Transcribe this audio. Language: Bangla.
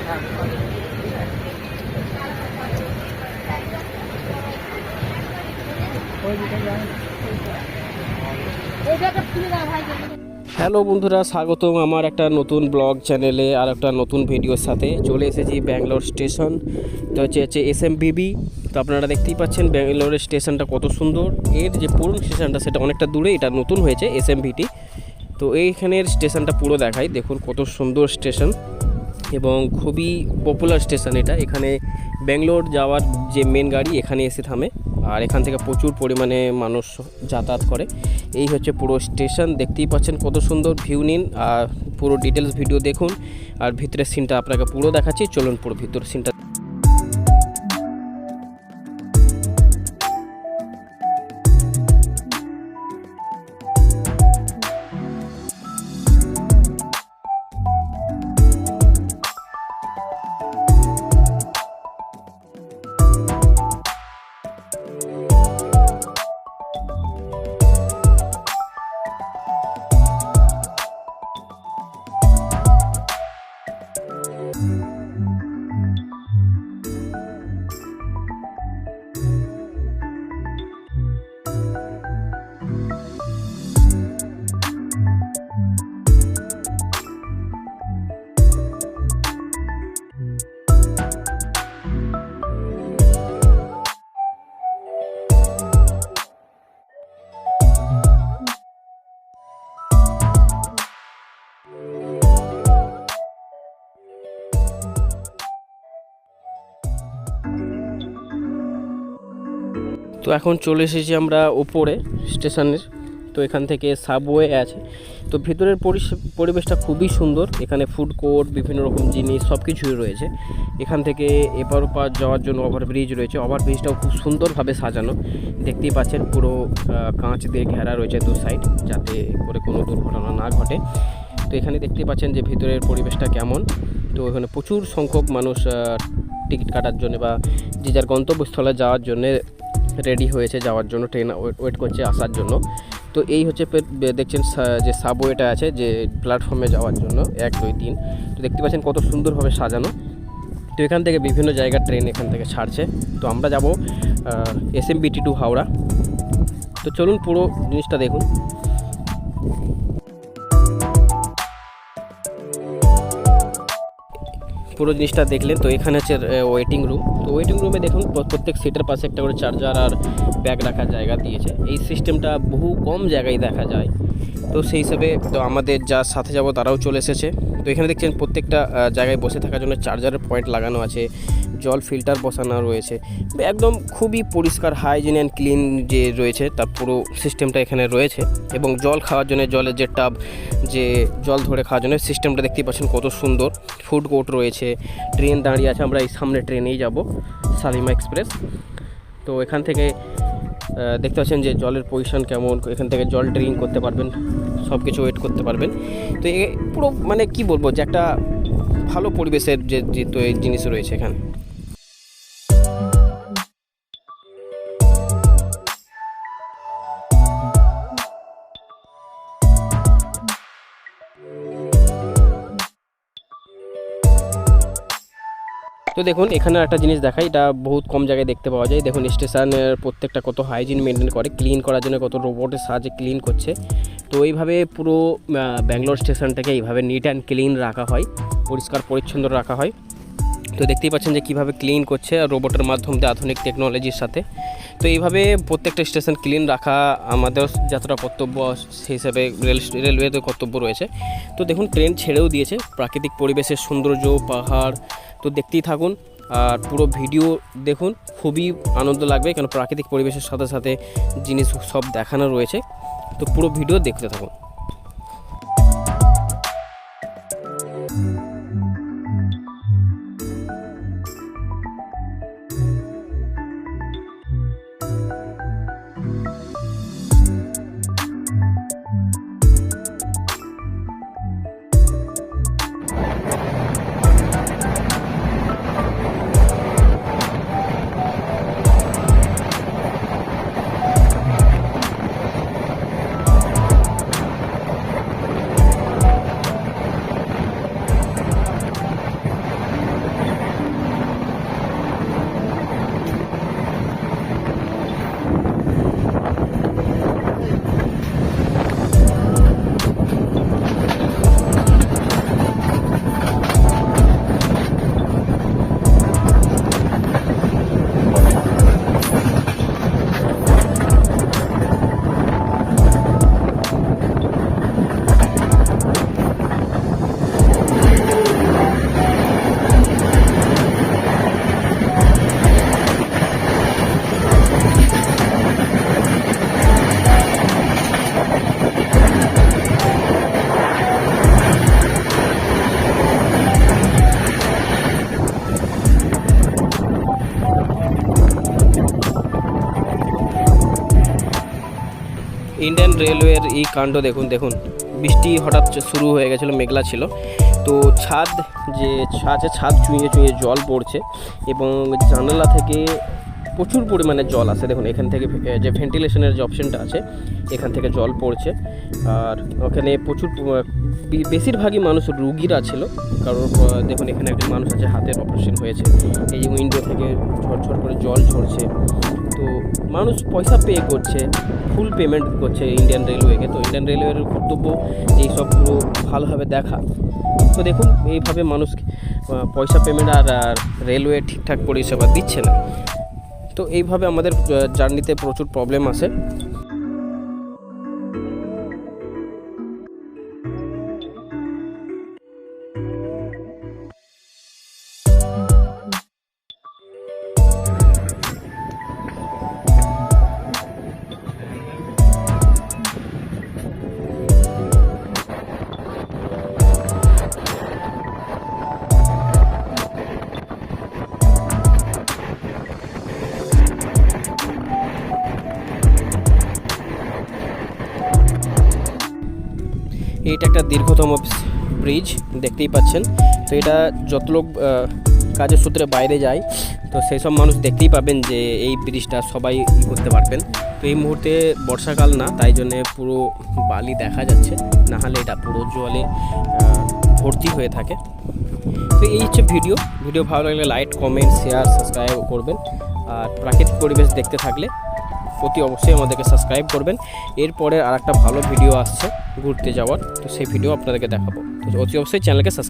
হ্যালো বন্ধুরা, স্বাগতম আমার একটা নতুন ব্লগ চ্যানেলে আর একটা নতুন ভিডিওর সাথে। চলে এসেছি ব্যাঙ্গালোর স্টেশন। তো হচ্ছে এসএমবিবি। তো আপনারা দেখতেই পাচ্ছেন ব্যাঙ্গালোরের স্টেশনটা কত সুন্দর। এর যে পুরনো স্টেশনটা সেটা অনেকটা দূরে, এটা নতুন হয়েছে এসএমবিটি। তো এইখানের স্টেশনটা পুরো দেখাই, দেখুন কত সুন্দর স্টেশন এবং খুবই পপুলার স্টেশন এটা। এখানে ব্যাঙ্গালোর যাওয়ার যে মেন গাড়ি এখানে এসে থামে আর এখান থেকে প্রচুর পরিমাণে মানুষ যাতায়াত করে। এই হচ্ছে পুরো স্টেশন, দেখতেই পাচ্ছেন কত সুন্দর ভিউ নিন আর পুরো ডিটেলস ভিডিও দেখুন। আর ভিতরের সিনটা আপনাকে পুরো দেখাচ্ছি, চলুন পুরো ভিতরের সিনটা। তো এখন চলে এসেছি আমরা ওপরে স্টেশনের। তো এখান থেকে সাবওয়ে আছে। তো ভিতরের পরিবেশটা খুবই সুন্দর। এখানে ফুড কোর্ট, বিভিন্ন রকম জিনিস সব কিছুই রয়েছে। এখান থেকে এপার ওপার যাওয়ার জন্য ওভারব্রিজ রয়েছে। ওভারব্রিজটাও খুব সুন্দরভাবে সাজানো, দেখতেই পাচ্ছেন পুরো কাঁচ দিয়ে ঘেরা রয়েছে দু সাইড, যাতে করে কোনো দুর্ঘটনা না ঘটে। তো এখানে দেখতেই পাচ্ছেন যে ভিতরের পরিবেশটা কেমন। তো এখানে প্রচুর সংখ্যক মানুষ টিকিট কাটার জন্য বা যে যার গন্তব্যস্থলে যাওয়ার জন্যে রেডি হয়েছে, যাওয়ার জন্য ট্রেন ওয়েট করছে আসার জন্য। তো এই হচ্ছে দেখছেন যে সাবওয়েটা আছে যে প্ল্যাটফর্মে যাওয়ার জন্য 1, 2, 3। তো দেখতে পাচ্ছেন কত সুন্দরভাবে সাজানো। তো এখান থেকে বিভিন্ন জায়গার ট্রেন এখান থেকে ছাড়ছে। তো আমরা যাব এসএমবিটি টু হাওড়া। তো চলুন পুরো জিনিসটা দেখুন। পুরো জিনিসটা দেখলেন। তো এখানে হচ্ছে ওয়েটিং রুম। তো ওয়েটিং রুমে দেখুন প্রত্যেক সিটের পাশে একটা করে চার্জার আর ব্যাগ রাখার জায়গা দিয়েছে। এই সিস্টেমটা বহু কম জায়গায় দেখা যায়। তো সেই হিসাবে তো আমাদের যার সাথে যাব তারাও চলে এসেছে। তো এখানে দেখছেন প্রত্যেকটা জায়গায় বসে থাকার জন্য চার্জারের পয়েন্ট লাগানো আছে, জল ফিল্টার বসানো রয়েছে। একদম খুবই পরিষ্কার, হাইজিন অ্যান্ড ক্লিন যে রয়েছে তার পুরো সিস্টেমটা এখানে রয়েছে। এবং জল খাওয়ার জন্য জলের যে টাব, যে জল ধরে খাওয়ার জন্য সিস্টেমটা দেখতেই পাচ্ছেন কত সুন্দর। ফুড কোর্ট রয়েছে, ট্রেন দাঁড়িয়ে আছে। আমরা এই সামনে ট্রেনেই যাব, শালিমার এক্সপ্রেস। তো এখান থেকে দেখতে পাচ্ছেন যে জলের পজিশন কেমন। এখান থেকে জল ড্রিঙ্ক করতে পারবেন, সব কিছু ওয়েট করতে পারবেন। তো পুরো মানে কি বলবো যে একটা ভালো পরিবেশের যে জিনিস রয়েছে এখানে। তো দেখুন এখানে একটা জিনিস দেখাই, এটা বহুত কম জায়গায় দেখতে পাওয়া যায়। দেখুন স্টেশনের প্রত্যেকটা কত হাইজিন মেনটেন করে, ক্লিন করার জন্য কত রোবটের সাহায্যে ক্লিন করছে। তো এইভাবে পুরো ব্যাঙ্গালোর স্টেশনটাকে এইভাবে নিট অ্যান্ড ক্লিন রাখা হয়, পরিষ্কার পরিচ্ছন্ন রাখা হয়। তো দেখতেই পাচ্ছেন যে কীভাবে ক্লিন করছে রোবটের মাধ্যমে, আধুনিক টেকনোলজির সাথে। তো এইভাবে প্রত্যেকটা স্টেশন ক্লিন রাখা আমাদের যতটা কর্তব্য, সেই হিসাবে রেলওয়েতে কর্তব্য রয়েছে। তো দেখুন ট্রেন ছেড়েও দিয়েছে, প্রাকৃতিক পরিবেশের সৌন্দর্য, পাহাড়। তো দেখতেই থাকুন আর পুরো ভিডিও দেখুন, খুবই আনন্দ লাগবে, কারণ প্রাকৃতিক পরিবেশের সাথে সাথে জিনিস সব দেখানো রয়েছে। তো পুরো ভিডিও দেখতে থাকুন। ইন্ডিয়ান রেলওয়ের এই কাণ্ড দেখুন দেখুন, বৃষ্টি হঠাৎ শুরু হয়ে গেছিলো, মেঘলা ছিল, তো ছাদ চুঁইয়ে চুঁইয়ে জল পড়ছে এবং জানালা থেকে প্রচুর পরিমাণে জল আসে। দেখুন এখান থেকে যে ভেন্টিলেশনের যে অপশানটা আছে এখান থেকে জল পড়ছে। আর ওখানে প্রচুর বেশিরভাগই মানুষ রুগীরা ছিল, কারণ দেখুন এখানে একজন মানুষ আছে, হাতের অপারেশন হয়েছে, এই যে উইন্ডো থেকে ঝরঝর করে জল ঝরছে। তো মানুষ পয়সা পে করছে, ফুল পেমেন্ট করছে ইন্ডিয়ান রেলওয়েকে। তো ইন্ডিয়ান রেলওয়ের কর্তব্য এইসব পুরো ভালোভাবে দেখা। তো দেখুন এইভাবে মানুষ পয়সা পেমেন্ট আর রেলওয়ে ঠিকঠাক পরিষেবা দিচ্ছে না। তো এইভাবে আমাদের জার্নিতে প্রচুর প্রবলেম আসে। এটা একটা দীর্ঘতম ব্রিজ দেখতেই পাচ্ছেন। তো এটা যত লোক কাজের সূত্রে বাইরে যায়, তো সেই সব মানুষ দেখতেই পাবেন যে এই ব্রিজটা সবাই করতে পারবেন। তো এই মুহূর্তে বর্ষাকাল না, তাই জন্যে পুরো বালি দেখা যাচ্ছে, নাহলে এটা পুরো জলে ভর্তি হয়ে থাকে। তো এই হচ্ছে ভিডিও ভালো লাগলে লাইক, কমেন্ট, শেয়ার, সাবস্ক্রাইব করবেন। আর প্রাকৃতিক পরিবেশ দেখতে থাকলে অতি অবশ্যই আমাদেরকে সাবস্ক্রাইব করবেন। এরপরে আর একটা ভালো ভিডিও আসছে ঘুরতে যাওয়ার, তো সেই ভিডিও আপনাদেরকে দেখাবো। তো অতি অবশ্যই চ্যানেলকে সাবস্ক্রাইব